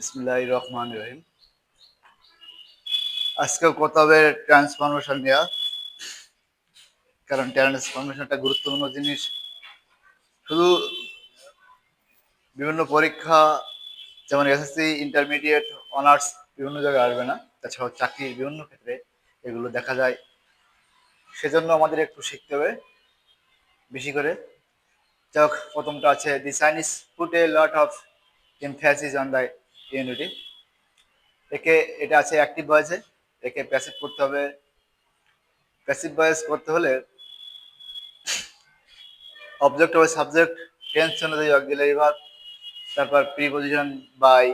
বিসমিল্লাহির রহমানির রহিম। আজকে কথা হবে ট্রান্সফরমেশন নিয়ে। কারণ ট্রান্সফরমেশন একটা গুরুত্বপূর্ণ জিনিস। শুধু বিভিন্ন পরীক্ষা যেমন এসএসসি, ইন্টারমিডিয়েট, অনার্স বিভিন্ন জায়গায় আসবে না, তাছাড়াও চাকরির বিভিন্ন ক্ষেত্রে এগুলো দেখা যায়। সেজন্য আমাদের একটু শিখতে হবে বেশি করে। যাক, প্রথমটা আছে the Chinese put a lot of emphasis on the unity. এটা আছে অ্যাক্টিভ ভয়েসে, একে প্যাসিভ করতে হবে। প্যাসিভ ভয়েস করতে হলে অবজেক্ট হবে সাবজেক্ট, টেন্স অনুযায়ী অক্সিলারি ভার্ব, তারপর প্রিপজিশন বাই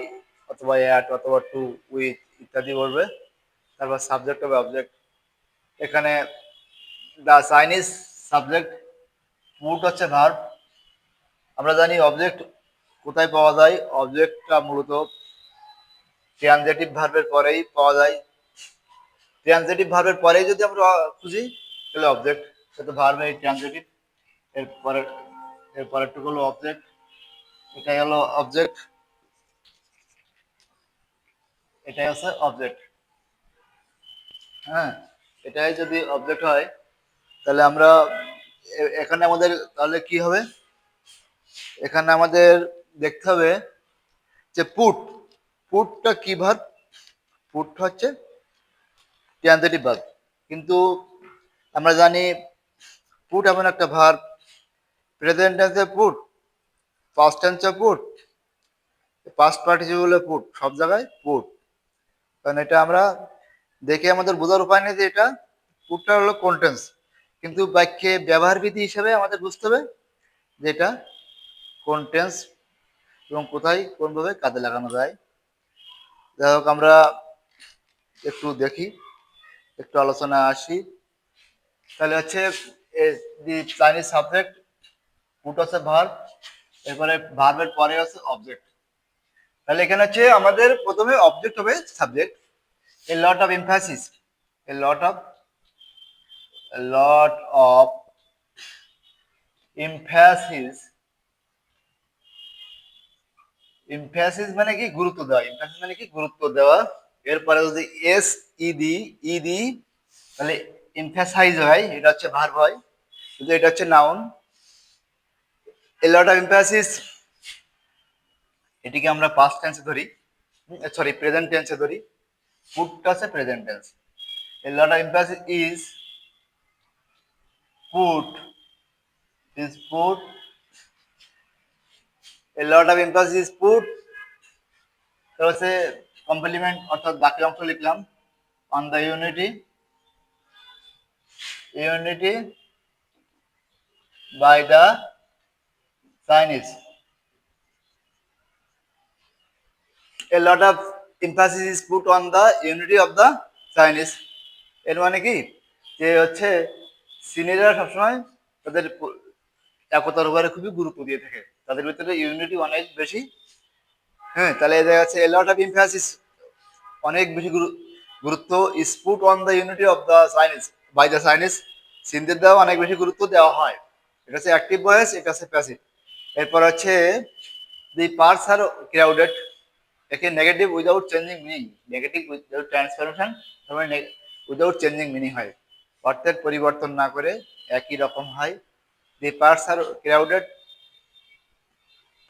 অথবা অ্যাট অথবা টু, উইথ ইত্যাদি বলবে। তারপর সাবজেক্ট হবে অবজেক্ট। এখানে দ্য চাইনিজ সাবজেক্ট, পুট হচ্ছে ভার্ব। আমরা জানি অবজেক্ট কোথায় পাওয়া যায়। অবজেক্টটা মূলত ট্রানজিটিভ ভার্বের পরেই পাওয়া যায়। ট্রানজিটিভ ভার্বের পরেই যদি আমরা খুঁজি তাহলে অবজেক্ট, সেটা ভার্ব এই ট্রানজিটিভ। এরপরে এরপরেরটুকু হলো অবজেক্ট। এটাই হলো অবজেক্ট, এটাই হচ্ছে অবজেক্ট। হ্যাঁ, এটাই যদি অবজেক্ট হয় তাহলে আমরা এখানে আমাদের তাহলে কি হবে, এখানে আমাদের দেখতে হবে যে পুটটা কি ভার্ব। পুট হচ্ছে ট্রানজিটিভ ভার্ব, কিন্তু আমরা জানি পুট এমন একটা ভার্ব, প্রেজেন্ট টেন্সে পুট, পাস্ট টেন্সে পুট, পাস্ট পার্টিসিপলে পুট, সব জায়গায় পুট। কারণ এটা আমরা দেখে আমাদের বোঝার উপায় নেই যে এটা পুটটা হলো কোন টেন্স, কিন্তু বাক্যে ব্যবহার বিধি হিসেবে আমাদের বুঝতে হবে যে এটা কোন টেন্স এবং কোথায় কোনভাবে কাজে লাগানো যায়। যাই হোক, আমরা একটু দেখি, একটু আলোচনা আসি। তাহলে হচ্ছে দি চাইনিজ সাবজেক্ট, পুট হচ্ছে ভার্ব, এরপরে ভার্বের পরে হচ্ছে অবজেক্ট। তাহলে এখানে হচ্ছে আমাদের প্রথমে অবজেক্ট হবে subject. A lot of emphasis, A lot of emphasis. Emphasis মানে কি? গুরুত্ব দেওয়া। এমফ্যাসিস মানে কি? গুরুত্ব দেওয়া। এরপরে যদি এস ই দি তাহলে এমফ্যাসাইজ হয়, এটা হচ্ছে ভার্ব হয়, কিন্তু এটা হচ্ছে noun. A lot of emphasis, এটিকে আমরা পাস্ট টেন্সে ধরি, সরি প্রেজেন্ট টেন্সে ধরি। পুটটা হচ্ছে present tense. A lot of emphasis put put, a lot of emphasis put. তো হচ্ছে কমপ্লিমেন্ট অর্থাৎ বাকি অংশ লিখলাম, on the unity by the Chinese. A lot of emphasis is put on the unity of the Chinese. এর মানে কি যে হচ্ছে চীনেরা সবসময় তাদের একতার উপরে খুবই গুরুত্ব দিয়ে থাকে, তাদের ভিতরে ইউনিটি অনেক বেশি। হ্যাঁ, তাহলে এদের কাছে a lot of emphasis, অনেক বেশি গুরুত্ব is put on the unity of the Chinese by the Chinese। চীনদের দেওয়া অনেক বেশি গুরুত্ব দেওয়া হয়। এটা হচ্ছে অ্যাক্টিভ ভয়েস, এটা হচ্ছে প্যাসিভ। এরপর হচ্ছে দি পার্টস আর ক্রাউডেড, একে negative without changing meaning, negative without transformation, তারপরে উইদাউট চেঞ্জিং মিনিং হয়, অর্থের পরিবর্তন না করে একই রকম হয়। দি পার্টস আর ক্রাউডেড,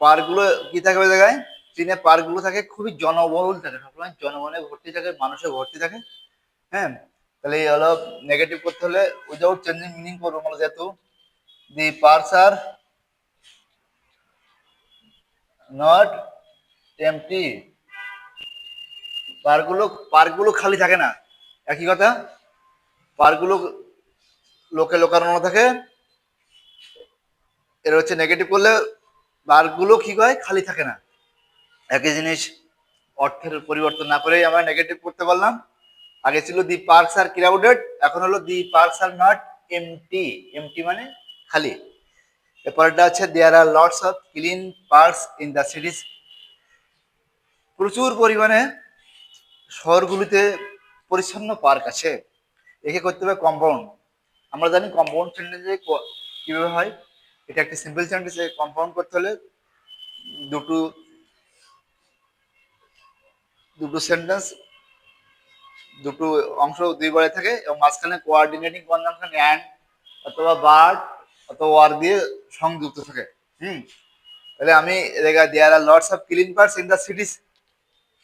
পার্কগুলো কি থাকে ওই জায়গায়, চীনে পার্কগুলো থাকে খুবই জনবহুল থাকে, সবসময় জনগণে ভর্তি থাকে, মানুষে ভর্তি থাকে। হ্যাঁ, তাহলে এই হলো নেগেটিভ করতে হলে উইদাউট চেঞ্জিং মিনিং করবো আমরা, যেহেতু দি পার্কস আর নট এমটি, পার্কগুলো খালি থাকে না, একই কথা। পার্কগুলো লোকে লোকারণ্য থাকে। এর হচ্ছে নেগেটিভ করলে পার্কগুলো কি হয়, খালি থাকে না। একই জিনিস অর্থের পরিবর্তন না করেই আমরা নেগেটিভ করতে পারলাম। আগে ছিল দি পার্কস আর ক্রাউডেড, এখন হলো the parks are not empty. Empty মানে খালি। এরপরটা আছে there are lots of clean parks in the cities, প্রচুর পরিমাণে শহরগুলিতে পরিচ্ছন্ন পার্ক আছে। একে করতে হবে কম্পাউন্ড। আমরা জানি কম্পাউন্ড সেন্টেন্সে কিভাবে হয়। এটা একটা সিম্পল সেন্টেন্সে কম্পাউন্ড করতে হলে দুটো দুটো সেন্টেন্স, দুটো অংশ দুইবারে থাকে এবং মাঝখানে কোঅর্ডিনেটিং কনজাংশন অ্যান্ড অথবা বাট অথবা ওয়ার দিয়ে সংযুক্ত থাকে। তাহলে আমি there are lots of clean parts in the cities,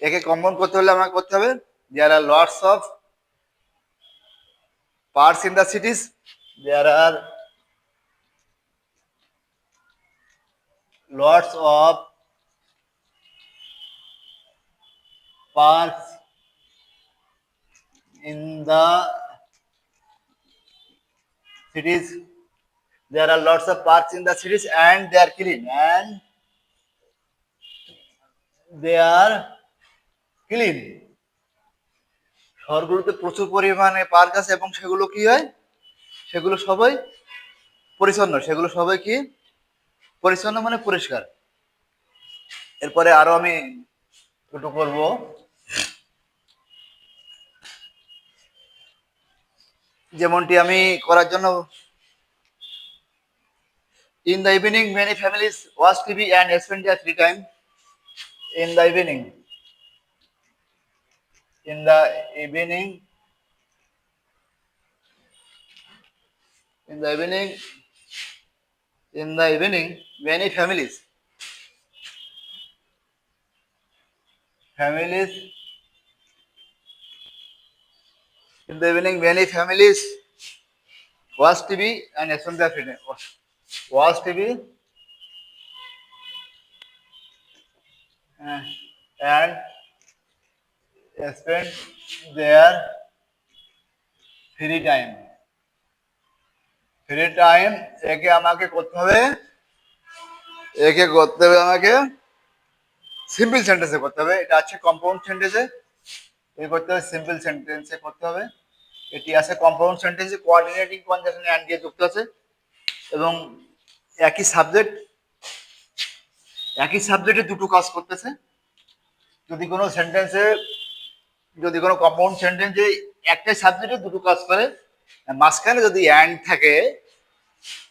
একে কম্পাউন্ড করতে হলে আমাকে করতে হবে there are lots of parts in the cities, there are lots of parks in the cities, there are lots of parks in the cities and they are clean, and they are clean। শহরগুলোতে প্রচুর পরিমাণে park আছে এবং সেগুলো কি হয়, সেগুলো সবাই পরিচ্ছন্ন, সেগুলো সবাই কি পরিচ্ছন্ন মানে পরিষ্কার। এরপরে আরো আমি দুটো করব, যেমনটি আমি করার জন্য in the evening many families watch TV and spend their free time in the evening, in the evening, in the evening, in the evening many families, in the evening many families watch TV and spend their free time, watch TV and spend their free time, free time. একে আমাকে করতে হবে, একে করতে হবে আমাকে simple সেন্টেন্সে করতে হবে। এটা আছে কম্পাউন্ড সেন্টেন্সে, এ করতে হবে সিম্পল সেন্টেন্সে করতে হবে। এটি আছে কম্পাউন্ড সেন্টেন্সে কোঅর্ডিনেটিং কনজাংশন অ্যান্ড দিয়ে যুক্ত আছে এবং একই সাবজেক্টে দুটো কাজ করতেছে। যদি কোনো সেন্টেন্সে, যদি কোনো কম্পাউন্ড সেন্টেন্সে একটাই সাবজেক্টে দুটো কাজ করে, মাঝখানে যদি অ্যান্ড থাকে,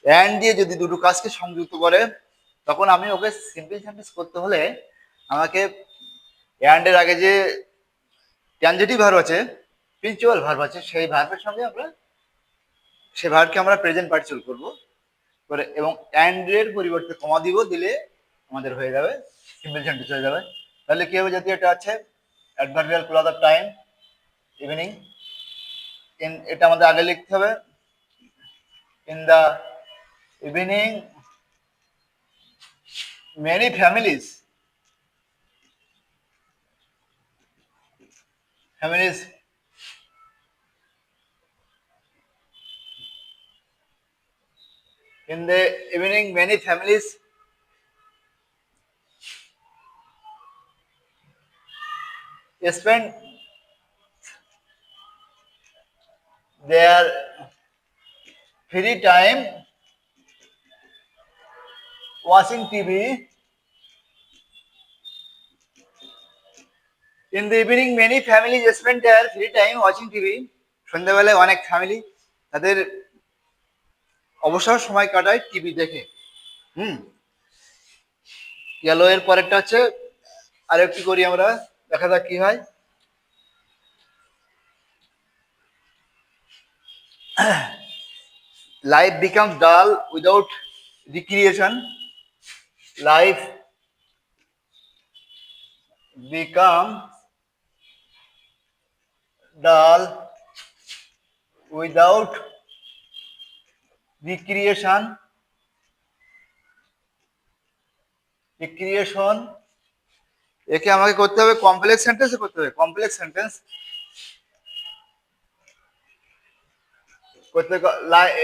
অ্যান্ড দিয়ে যদি দুটো কাজকে সংযুক্ত করে, তখন আমি ওকে সিম্পল সেন্টেন্স করতে হলে আমাকে অ্যান্ডের আগে যে ট্রানজিটিভ ভার্ব আছে, প্রিন্সিপাল ভার্ব আছে, সেই ভার্বের সঙ্গে আমরা সেই ভার্বকে আমরা প্রেজেন্ট পার্টিসিপল করব করে এবং অ্যান্ডের পরিবর্তে কমা দিব, দিলে আমাদের হয়ে যাবে সিম্পল সেন্টেন্স হয়ে যাবে। তাহলে কি হবে, যদি এটা আছে adverbial clause of time evening, এটা আমাদের আগে লিখতে হবে in the evening many families in the evening many families spend their free time watching TV, in the evening many families spend their free time watching TV, সন্ধ্যাবেলায় অনেক family তাদের অবসর সময় কাটায় টিভি দেখে। গেল। এর পরেরটা হচ্ছে আরেকটি করি আমরা, দেখা যাক কি হয়। Life becomes dull without recreation. Life becomes dull without recreation. একে আমাকে করতে হবে কমপ্লেক্স সেন্টেন্সে করতে হবে, কমপ্লেক্স সেন্টেন্স করতে,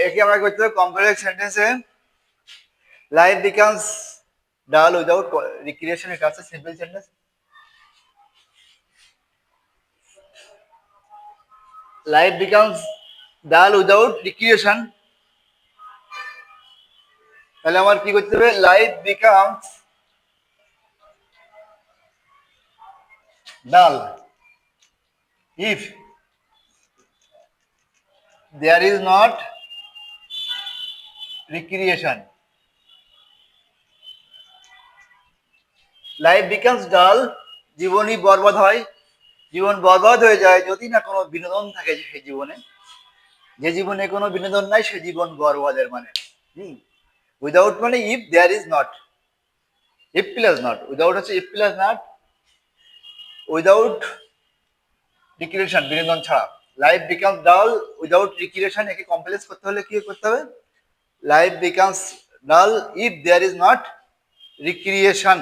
একে আমাকে করতে হবে কমপ্লেক্স সেন্টেন্সে। Life becomes dull without recreation, এটা আছে simple sentence. Life becomes dull without recreation, তাহলে আমার কি করতে হবে, লাইফ বিকামস ডাল if there is not recreation. Life becomes ডাল, জীবনই বরবাদ হয় জীবন বরবাদ হয়ে যায় যদি না কোনো বিনোদন থাকে সেই জীবনে। যে জীবনে কোনো বিনোদন নাই সে জীবন বরবাদের মানে। উইদাউট মানে if there is not, if plus not, without হচ্ছে if plus not, without recreation বিনোদন ছাড়া। Life becomes dull without recreation, একে কমপ্লেক্স করতে হলে কি করতে হবে? Life becomes dull if there is not recreation.